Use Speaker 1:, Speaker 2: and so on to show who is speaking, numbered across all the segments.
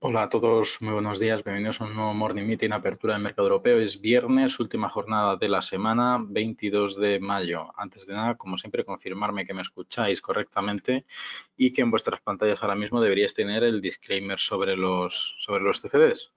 Speaker 1: Hola a todos, muy buenos días, bienvenidos a un nuevo Morning Meeting, apertura del mercado europeo. Es viernes, última jornada de la semana, 22 de mayo. Antes de nada, como siempre, confirmarme que me escucháis correctamente y que en vuestras pantallas ahora mismo deberíais tener el disclaimer sobre los CFDs.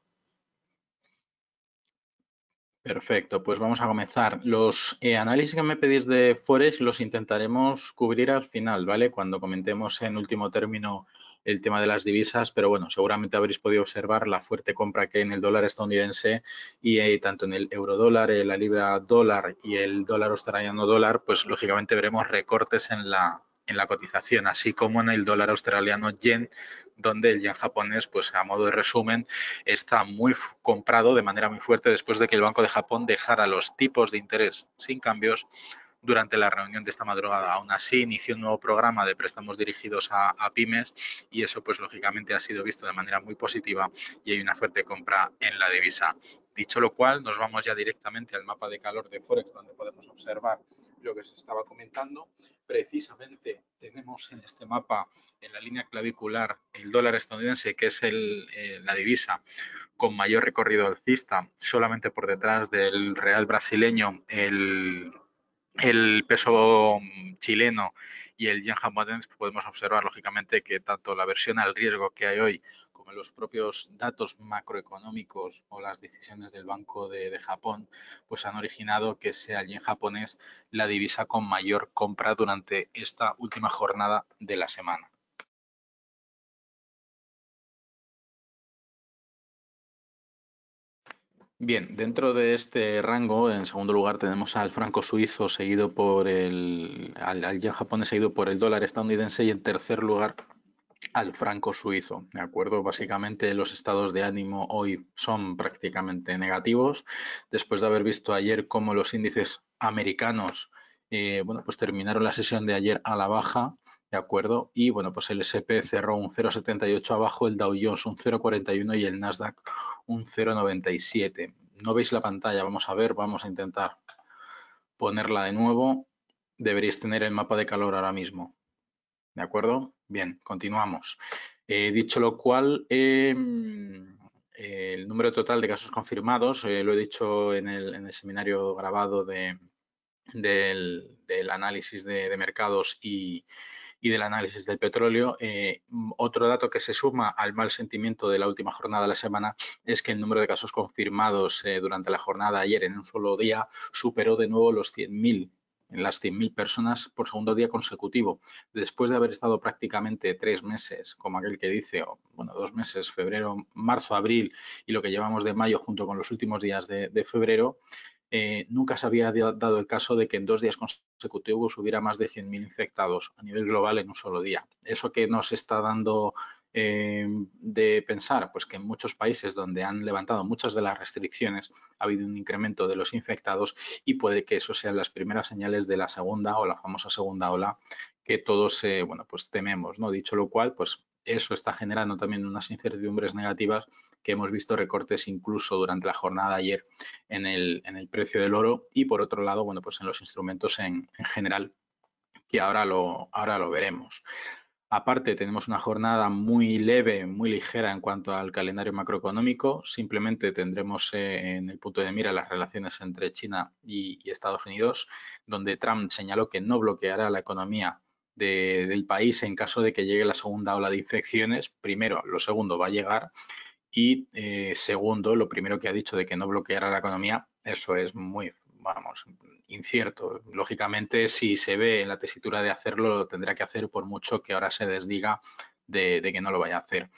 Speaker 1: Perfecto, pues vamos a comenzar. Los análisis que me pedís de Forex los intentaremos cubrir al final, ¿vale? Cuando comentemos en último término el tema de las divisas, pero bueno, seguramente habréis podido observar la fuerte compra que hay en el dólar estadounidense y tanto en el eurodólar, la libra dólar y el dólar australiano dólar, pues lógicamente veremos recortes en la cotización, así como en el dólar australiano yen, donde el yen japonés, pues a modo de resumen, está muy comprado de manera muy fuerte después de que el Banco de Japón dejara los tipos de interés sin cambios durante la reunión de esta madrugada. Aún así, inició un nuevo programa de préstamos dirigidos a pymes y eso, pues lógicamente, ha sido visto de manera muy positiva y hay una fuerte compra en la divisa. Dicho lo cual, nos vamos ya directamente al mapa de calor de Forex, donde podemos observar lo que se estaba comentando. Precisamente tenemos en este mapa, en la línea clavicular, el dólar estadounidense, que es la divisa con mayor recorrido alcista, solamente por detrás del real brasileño, el peso chileno y el yen japonés. Podemos observar, lógicamente, que tanto la versión al riesgo que hay hoy como los propios datos macroeconómicos o las decisiones del Banco de Japón, pues han originado que sea el yen japonés la divisa con mayor compra durante esta última jornada de la semana. Bien, dentro de este rango, en segundo lugar tenemos al franco suizo seguido por al yen japonés seguido por el dólar estadounidense y en tercer lugar al franco suizo. ¿De acuerdo? Básicamente los estados de ánimo hoy son prácticamente negativos. Después de haber visto ayer cómo los índices americanos, bueno, pues terminaron la sesión de ayer a la baja. ¿De acuerdo? Y bueno, pues el S&P cerró un 0,78 abajo, el Dow Jones un 0,41 y el Nasdaq un 0,97. No veis la pantalla, vamos a ver, vamos a intentar ponerla de nuevo. Deberéis tener el mapa de calor ahora mismo. ¿De acuerdo? Bien, continuamos. Dicho lo cual, el número total de casos confirmados, lo he dicho en el seminario grabado del análisis de mercados y del análisis del petróleo. Otro dato que se suma al mal sentimiento de la última jornada de la semana es que el número de casos confirmados durante la jornada de ayer en un solo día superó de nuevo los 100.000, en las 100.000 personas por segundo día consecutivo, después de haber estado prácticamente 3 meses, como aquel que dice, o bueno, 2 meses, febrero, marzo, abril y lo que llevamos de mayo junto con los últimos días de febrero. Nunca se había dado el caso de que en 2 días consecutivos hubiera más de 100.000 infectados a nivel global en un solo día. ¿Eso que nos está dando de pensar? Pues que en muchos países donde han levantado muchas de las restricciones ha habido un incremento de los infectados y puede que eso sean las primeras señales de la segunda o la famosa segunda ola que todos, bueno, pues tememos, ¿no? Dicho lo cual, pues eso está generando también unas incertidumbres negativas que hemos visto recortes incluso durante la jornada de ayer en el precio del oro y por otro lado, bueno, pues en los instrumentos en general, que ahora lo veremos. Aparte, tenemos una jornada muy leve, muy ligera en cuanto al calendario macroeconómico. Simplemente tendremos en el punto de mira las relaciones entre China y Estados Unidos, donde Trump señaló que no bloqueará la economía del país en caso de que llegue la segunda ola de infecciones. Primero, lo segundo va a llegar y segundo, lo primero que ha dicho de que no bloqueará la economía, eso es muy, vamos, incierto. Lógicamente, si se ve en la tesitura de hacerlo, lo tendrá que hacer por mucho que ahora se desdiga de que no lo vaya a hacer.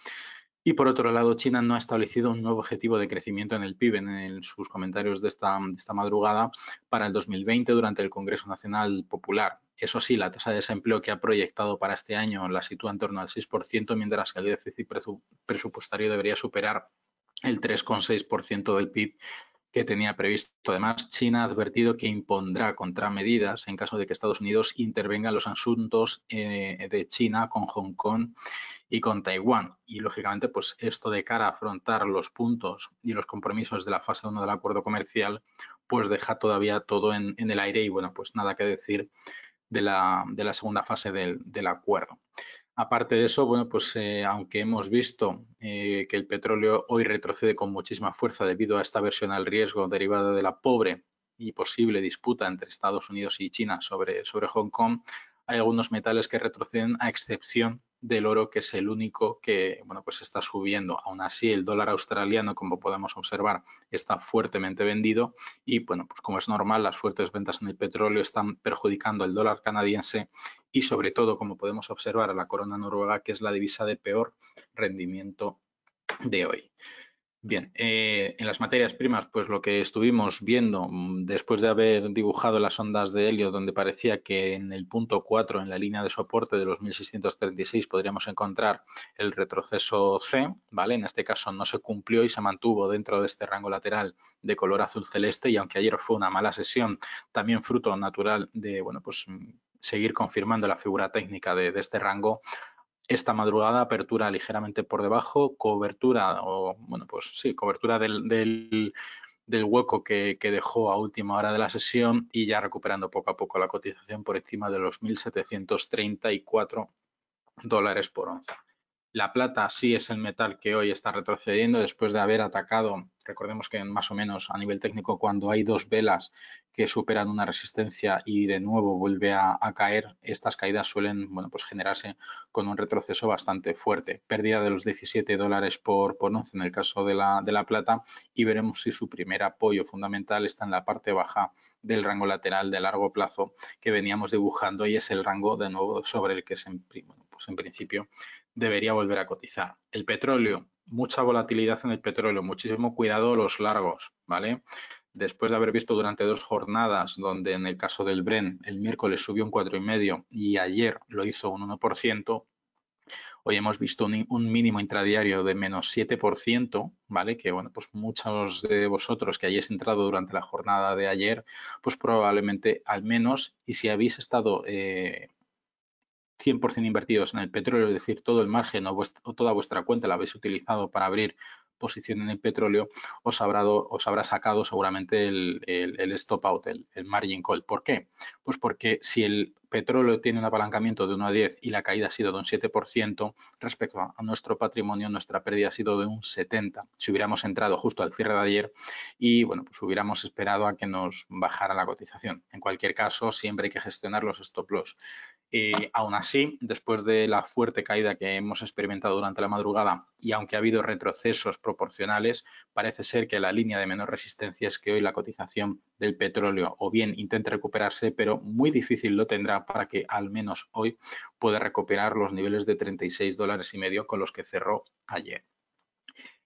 Speaker 1: Y por otro lado, China no ha establecido un nuevo objetivo de crecimiento en el PIB en sus comentarios de esta madrugada para el 2020 durante el Congreso Nacional Popular. Eso sí, la tasa de desempleo que ha proyectado para este año la sitúa en torno al 6%, mientras que el déficit presupuestario debería superar el 3,6% del PIB que tenía previsto. Además, China ha advertido que impondrá contramedidas en caso de que Estados Unidos intervenga en los asuntos de China con Hong Kong y con Taiwán. Y lógicamente, pues esto de cara a afrontar los puntos y los compromisos de la fase 1 del acuerdo comercial, pues deja todavía todo en el aire y bueno, pues nada que decir de la segunda fase del acuerdo. Aparte de eso, bueno, pues aunque hemos visto que el petróleo hoy retrocede con muchísima fuerza debido a esta aversión al riesgo derivada de la pobre y posible disputa entre Estados Unidos y China sobre Hong Kong, hay algunos metales que retroceden a excepción del oro, que es el único que, bueno, pues está subiendo. Aún así, el dólar australiano, como podemos observar, está fuertemente vendido y, bueno, pues como es normal, las fuertes ventas en el petróleo están perjudicando el dólar canadiense y, sobre todo, como podemos observar, a la corona noruega, que es la divisa de peor rendimiento de hoy. Bien, en las materias primas, pues lo que estuvimos viendo después de haber dibujado las ondas de helio, donde parecía que en el punto 4, en la línea de soporte de los 1636, podríamos encontrar el retroceso C, ¿vale? En este caso no se cumplió y se mantuvo dentro de este rango lateral de color azul celeste, y aunque ayer fue una mala sesión, también fruto natural de, bueno, pues seguir confirmando la figura técnica de este rango. Esta madrugada, apertura ligeramente por debajo, cobertura, o bueno, pues sí, cobertura del hueco que dejó a última hora de la sesión, y ya recuperando poco a poco la cotización por encima de los 1.734 dólares por onza. La plata sí es el metal que hoy está retrocediendo después de haber atacado. Recordemos que más o menos a nivel técnico, cuando hay dos velas que superan una resistencia y de nuevo vuelve a caer, estas caídas suelen, bueno, pues generarse con un retroceso bastante fuerte. Pérdida de los 17 dólares por onza en el caso de la plata, y veremos si su primer apoyo fundamental está en la parte baja del rango lateral de largo plazo que veníamos dibujando, y es el rango de nuevo sobre el que bueno, pues en principio debería volver a cotizar. El petróleo, mucha volatilidad en el petróleo, muchísimo cuidado los largos, ¿vale? Después de haber visto durante 2 jornadas, donde en el caso del Brent el miércoles subió un 4,5 y ayer lo hizo un 1%, hoy hemos visto un mínimo intradiario de menos 7%, ¿vale? Que, bueno, pues muchos de vosotros que hayáis entrado durante la jornada de ayer, pues probablemente al menos, y si habéis estado 100% invertidos en el petróleo, es decir, todo el margen o toda vuestra cuenta la habéis utilizado para abrir posición en el petróleo, os habrá sacado seguramente el stop out, el margin call. ¿Por qué? Pues porque si el petróleo tiene un apalancamiento de 1 a 10 y la caída ha sido de un 7%, respecto a nuestro patrimonio, nuestra pérdida ha sido de un 70%. Si hubiéramos entrado justo al cierre de ayer y, bueno, pues hubiéramos esperado a que nos bajara la cotización. En cualquier caso, siempre hay que gestionar los stop loss. Aún así, después de la fuerte caída que hemos experimentado durante la madrugada, y aunque ha habido retrocesos proporcionales, parece ser que la línea de menor resistencia es que hoy la cotización del petróleo o bien intente recuperarse, pero muy difícil lo tendrá para que al menos hoy pueda recuperar los niveles de 36,5 dólares con los que cerró ayer.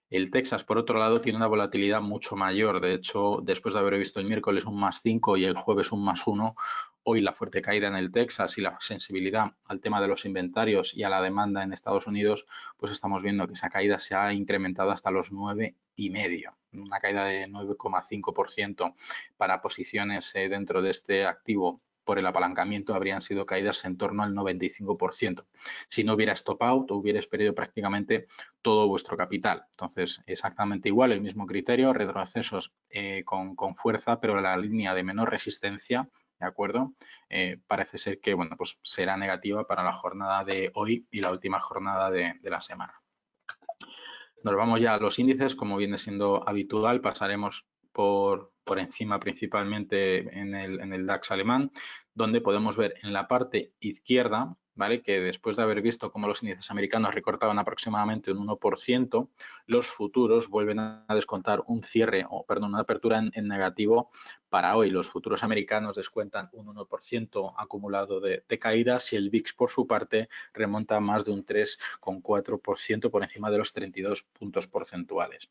Speaker 1: El Texas, por otro lado, tiene una volatilidad mucho mayor. De hecho, después de haber visto el miércoles un +5 y el jueves un +1, hoy la fuerte caída en el Texas y la sensibilidad al tema de los inventarios y a la demanda en Estados Unidos, pues estamos viendo que esa caída se ha incrementado hasta los 9,5, una caída de 9,5% para posiciones dentro de este activo. Por el apalancamiento habrían sido caídas en torno al 95%. Si no hubiera stop out, hubierais perdido prácticamente todo vuestro capital. Entonces, exactamente igual, el mismo criterio, retrocesos con fuerza, pero la línea de menor resistencia, ¿de acuerdo? Parece ser que, bueno, pues será negativa para la jornada de hoy y la última jornada de la semana. Nos vamos ya a los índices, como viene siendo habitual, pasaremos por encima principalmente en el DAX alemán, donde podemos ver en la parte izquierda, ¿vale?, que después de haber visto cómo los índices americanos recortaban aproximadamente un 1%, los futuros vuelven a descontar un cierre, o perdón, una apertura en negativo para hoy. Los futuros americanos descuentan un 1% acumulado de caídas, y el VIX, por su parte, remonta a más de un 3,4% por encima de los 32 puntos porcentuales.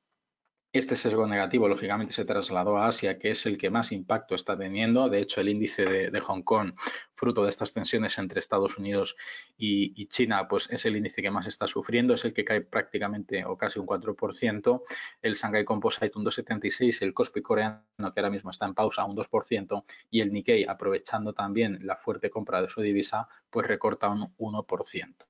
Speaker 1: Este sesgo negativo, lógicamente, se trasladó a Asia, que es el que más impacto está teniendo. De hecho, el índice de Hong Kong, fruto de estas tensiones entre Estados Unidos y China, pues es el índice que más está sufriendo, es el que cae prácticamente o casi un 4%. El Shanghai Composite un 2,76%, el Kospi coreano, que ahora mismo está en pausa, un 2%, y el Nikkei, aprovechando también la fuerte compra de su divisa, pues recorta un 1%.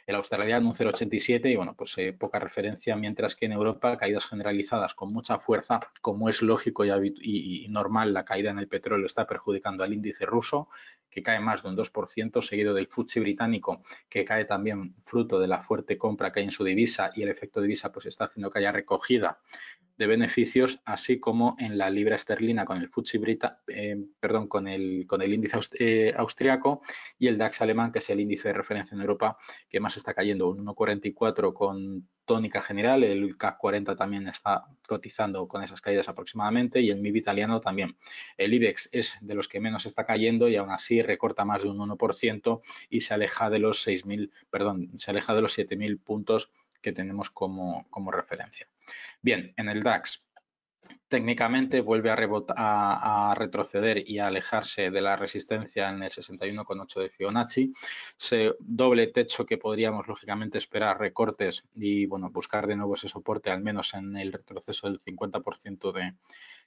Speaker 1: El australiano un 0,87 y, bueno, pues poca referencia, mientras que en Europa caídas generalizadas con mucha fuerza. Como es lógico y normal, la caída en el petróleo está perjudicando al índice ruso, que cae más de un 2%, seguido del FTSE británico, que cae también fruto de la fuerte compra que hay en su divisa, y el efecto divisa pues está haciendo que haya recogida de beneficios, así como en la libra esterlina con el FTSE con el índice austriaco, y el DAX alemán, que es el índice de referencia en Europa, que más está cayendo, un 1,44 con tónica general. El CAC 40 también está cotizando con esas caídas aproximadamente, y el MIB italiano también. El IBEX es de los que menos está cayendo y aún así recorta más de un 1% y se aleja de los 7.000 puntos que tenemos como referencia. Bien, en el DAX técnicamente vuelve a retroceder y a alejarse de la resistencia en el 61,8 de Fibonacci. Ese doble techo que podríamos lógicamente esperar recortes y bueno, buscar de nuevo ese soporte, al menos en el retroceso del 50%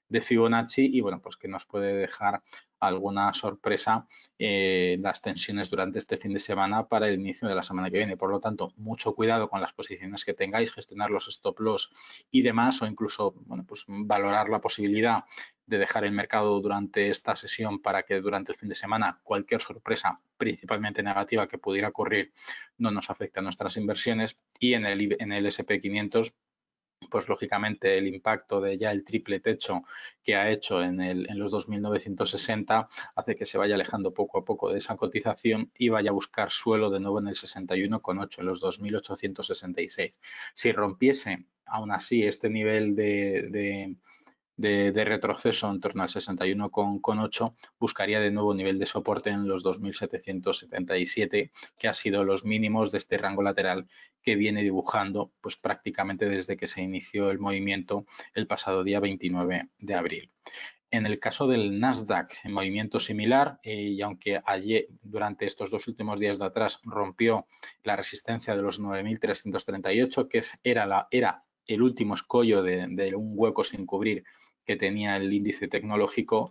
Speaker 1: de Fibonacci, y bueno, pues que nos puede dejar alguna sorpresa las tensiones durante este fin de semana para el inicio de la semana que viene. Por lo tanto, mucho cuidado con las posiciones que tengáis, gestionar los stop loss y demás, o incluso bueno, pues valorar la posibilidad de dejar el mercado durante esta sesión para que durante el fin de semana cualquier sorpresa, principalmente negativa, que pudiera ocurrir no nos afecte a nuestras inversiones. Y en el S&P 500, pues lógicamente el impacto de ya el triple techo que ha hecho en los 2.960 hace que se vaya alejando poco a poco de esa cotización y vaya a buscar suelo de nuevo en el 61,8, en los 2.866. Si rompiese aún así este nivel de retroceso en torno al 61,8, buscaría de nuevo nivel de soporte en los 2.777, que ha sido los mínimos de este rango lateral que viene dibujando pues prácticamente desde que se inició el movimiento el pasado día 29 de abril. En el caso del Nasdaq, en movimiento similar, y aunque ayer, durante estos dos últimos días de atrás, rompió la resistencia de los 9.338, que era el último escollo de un hueco sin cubrir que tenía el índice tecnológico,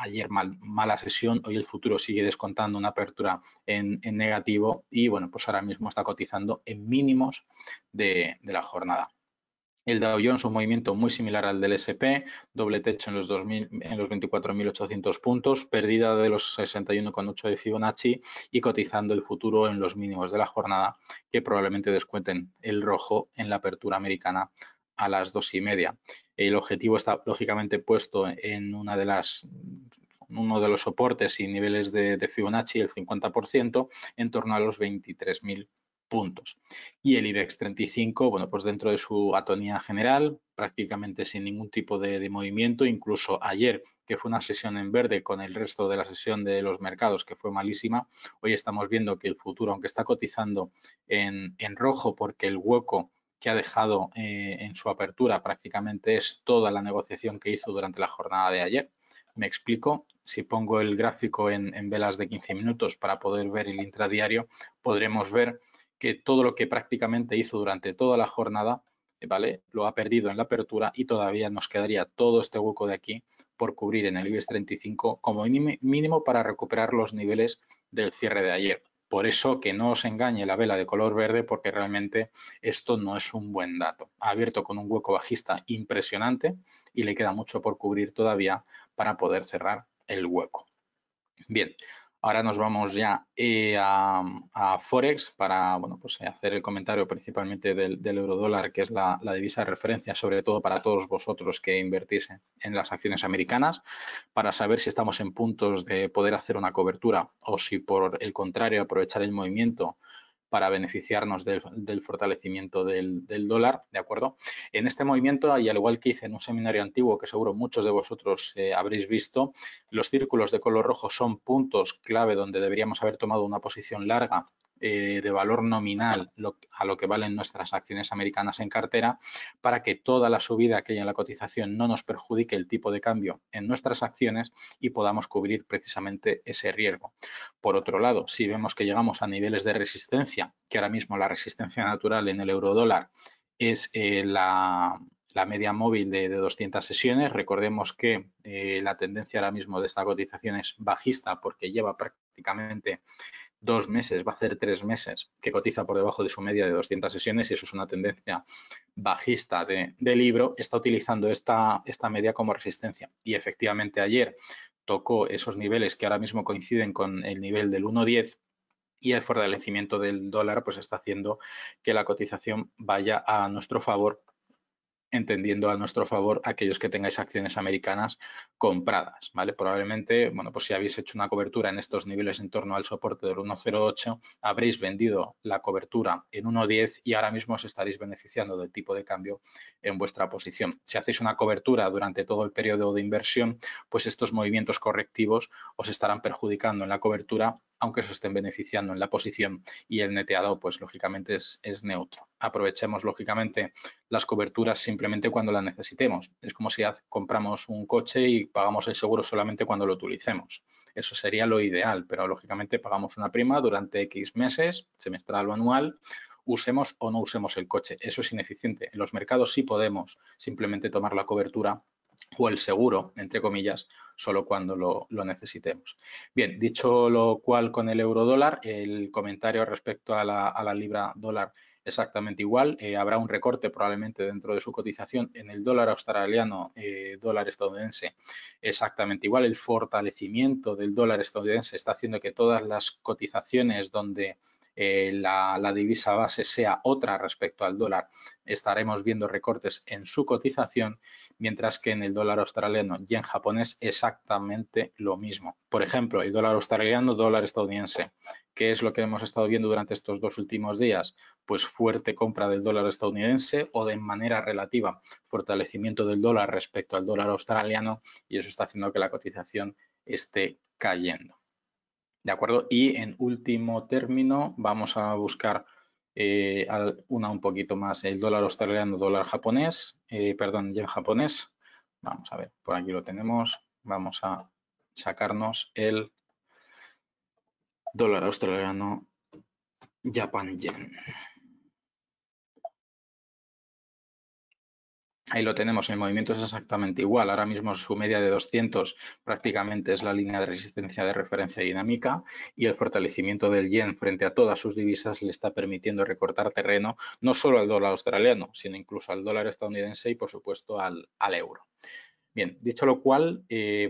Speaker 1: ayer mala sesión, hoy el futuro sigue descontando una apertura en negativo y bueno, pues ahora mismo está cotizando en mínimos de la jornada. El Dow Jones, un movimiento muy similar al del S&P, doble techo en los 24.800 puntos, pérdida de los 61,8 de Fibonacci y cotizando el futuro en los mínimos de la jornada, que probablemente descuenten el rojo en la apertura americana a las 2:30. El objetivo está lógicamente puesto en uno de los soportes y niveles de Fibonacci, el 50%, en torno a los 23.000 puntos. Y el IBEX 35, bueno, pues dentro de su atonía general, prácticamente sin ningún tipo de movimiento, incluso ayer, que fue una sesión en verde con el resto de la sesión de los mercados, que fue malísima, hoy estamos viendo que el futuro, aunque está cotizando en rojo porque el hueco que ha dejado en su apertura prácticamente es toda la negociación que hizo durante la jornada de ayer. Me explico. Si pongo el gráfico en velas de 15 minutos para poder ver el intradiario, podremos ver que todo lo que prácticamente hizo durante toda la jornada, ¿vale?, lo ha perdido en la apertura y todavía nos quedaría todo este hueco de aquí por cubrir en el IBEX 35 como mínimo para recuperar los niveles del cierre de ayer. Por eso que no os engañe la vela de color verde, porque realmente esto no es un buen dato. Ha abierto con un hueco bajista impresionante y le queda mucho por cubrir todavía para poder cerrar el hueco. Bien, ahora nos vamos ya a Forex para bueno, pues hacer el comentario principalmente del eurodólar, que es la divisa de referencia, sobre todo para todos vosotros que invertís en las acciones americanas, para saber si estamos en puntos de poder hacer una cobertura o si por el contrario aprovechar el movimiento para beneficiarnos del fortalecimiento del dólar, ¿de acuerdo? En este movimiento, y al igual que hice en un seminario antiguo que seguro muchos de vosotros habréis visto, los círculos de color rojo son puntos clave donde deberíamos haber tomado una posición larga de valor nominal a lo que valen nuestras acciones americanas en cartera, para que toda la subida que hay en la cotización no nos perjudique el tipo de cambio en nuestras acciones y podamos cubrir precisamente ese riesgo. Por otro lado, si vemos que llegamos a niveles de resistencia, que ahora mismo la resistencia natural en el eurodólar es la media móvil de 200 sesiones. Recordemos que la tendencia ahora mismo de esta cotización es bajista porque lleva prácticamente 2 meses, va a hacer 3 meses que cotiza por debajo de su media de 200 sesiones y eso es una tendencia bajista de libro. Está utilizando esta media como resistencia y efectivamente ayer tocó esos niveles que ahora mismo coinciden con el nivel del 1,10 y el fortalecimiento del dólar pues está haciendo que la cotización vaya a nuestro favor, entendiendo a nuestro favor aquellos que tengáis acciones americanas compradas, ¿vale? Probablemente, bueno, pues si habéis hecho una cobertura en estos niveles en torno al soporte del 1,08, habréis vendido la cobertura en 1,10 y ahora mismo os estaréis beneficiando del tipo de cambio en vuestra posición. Si hacéis una cobertura durante todo el periodo de inversión, pues estos movimientos correctivos os estarán perjudicando en la cobertura, aunque os estén beneficiando en la posición, y el neteado, pues lógicamente es neutro. Aprovechemos lógicamente las coberturas simplemente cuando las necesitemos. Es como si compramos un coche y pagamos el seguro solamente cuando lo utilicemos. Eso sería lo ideal, pero lógicamente pagamos una prima durante X meses, semestral o anual, usemos o no usemos el coche. Eso es ineficiente. En los mercados sí podemos simplemente tomar la cobertura o el seguro, entre comillas, solo cuando lo necesitemos. Bien, dicho lo cual con el euro dólar, el comentario respecto a la libra dólar exactamente igual. Habrá un recorte probablemente dentro de su cotización en el dólar australiano, dólar estadounidense, exactamente igual. El fortalecimiento del dólar estadounidense está haciendo que todas las cotizaciones donde la divisa base sea otra respecto al dólar, estaremos viendo recortes en su cotización, mientras que en el dólar australiano y en japonés exactamente lo mismo. Por ejemplo, el dólar australiano, dólar estadounidense. ¿Qué es lo que hemos estado viendo durante estos 2 últimos días? Pues fuerte compra del dólar estadounidense o de manera relativa fortalecimiento del dólar respecto al dólar australiano, y eso está haciendo que la cotización esté cayendo. ¿De acuerdo? Y en último término vamos a buscar una un poquito más, el dólar australiano, dólar japonés, perdón, yen japonés. Vamos a ver, por aquí lo tenemos. Vamos a sacarnos el dólar australiano, Japan yen. Ahí lo tenemos, el movimiento es exactamente igual. Ahora mismo su media de 200 prácticamente es la línea de resistencia de referencia dinámica, y el fortalecimiento del yen frente a todas sus divisas le está permitiendo recortar terreno no solo al dólar australiano, sino incluso al dólar estadounidense y por supuesto al euro. Bien, dicho lo cual,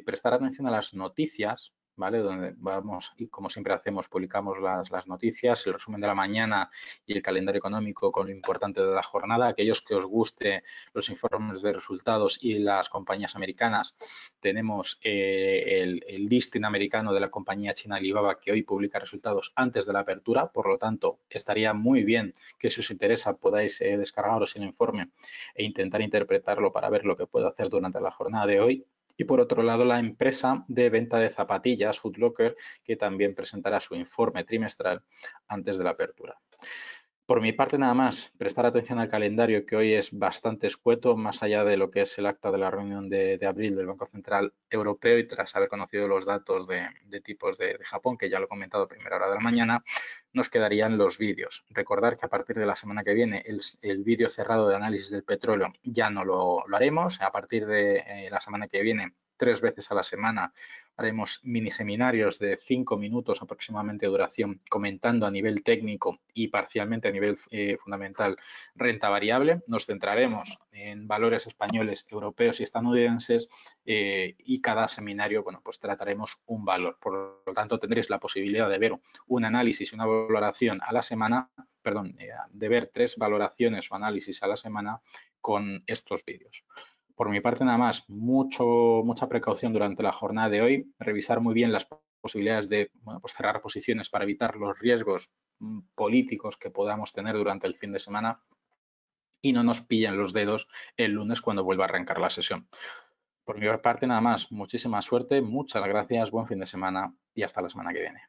Speaker 1: prestar atención a las noticias, ¿vale? Donde vamos, y como siempre hacemos, publicamos las noticias, el resumen de la mañana y el calendario económico con lo importante de la jornada. Aquellos que os guste los informes de resultados y las compañías americanas, tenemos el listing americano de la compañía china Alibaba, que hoy publica resultados antes de la apertura. Por lo tanto, estaría muy bien que si os interesa podáis descargaros el informe e intentar interpretarlo para ver lo que puedo hacer durante la jornada de hoy. Y por otro lado, la empresa de venta de zapatillas, Foot Locker, que también presentará su informe trimestral antes de la apertura. Por mi parte, nada más, prestar atención al calendario, que hoy es bastante escueto, más allá de lo que es el acta de la reunión de abril del Banco Central Europeo, y tras haber conocido los datos de tipos de Japón, que ya lo he comentado a primera hora de la mañana, nos quedarían los vídeos. Recordar que a partir de la semana que viene el vídeo cerrado de análisis del petróleo ya no lo haremos. A partir de la semana que viene, 3 veces a la semana, haremos mini seminarios de 5 minutos aproximadamente de duración, comentando a nivel técnico y parcialmente a nivel fundamental renta variable. Nos centraremos en valores españoles, europeos y estadounidenses, y cada seminario, bueno, pues trataremos un valor. Por lo tanto, tendréis la posibilidad de ver un análisis y una valoración a la semana, perdón, de ver 3 valoraciones o análisis a la semana con estos vídeos. Por mi parte, nada más, mucha precaución durante la jornada de hoy, revisar muy bien las posibilidades de, bueno, pues cerrar posiciones para evitar los riesgos políticos que podamos tener durante el fin de semana, y no nos pillen los dedos el lunes cuando vuelva a arrancar la sesión. Por mi parte, nada más, muchísima suerte, muchas gracias, buen fin de semana y hasta la semana que viene.